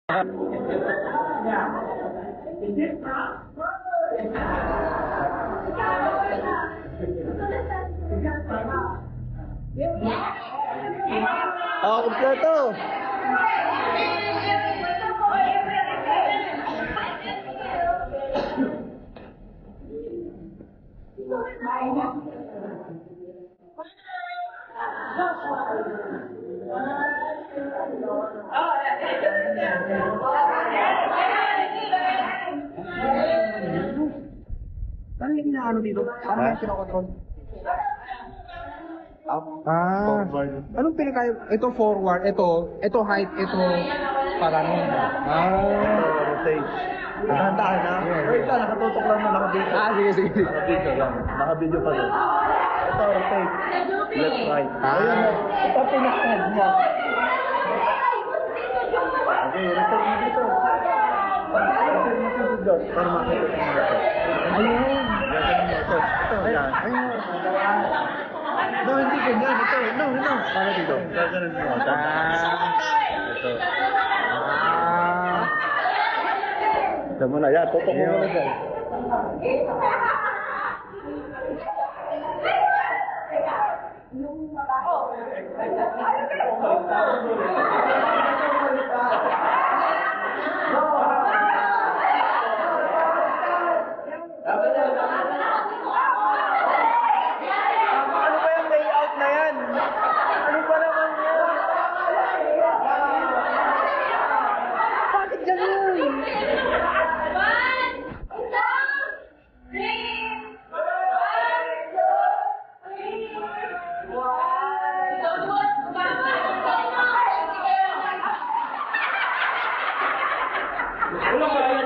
Oh, kompleto. Ano yung inaano dito? Paano yung kinokontrol? Up. Forward. Anong pinakayo? Ito forward, ito height, ito parang. Rotate. Dahan-dahan na. Wait lang, nakatutok lang na nakabito. Sige. Nakabito lang. Nakabidyo pa rin. Ito, rotate. Left, right. Ayun na. Ito, pinakad mo. Okay, rotate mo dito. Rotate mo dito. Para makita sa market. Ayun. Ito, yan. No, hindi ganyan. Ito, no. Para dito. Gaganon mo. Ito. Ito mo na. Yan, tutok mo muna dyan. Ano ba yung layout na yan? Ano ba naman yan? Bakit ganun? Wala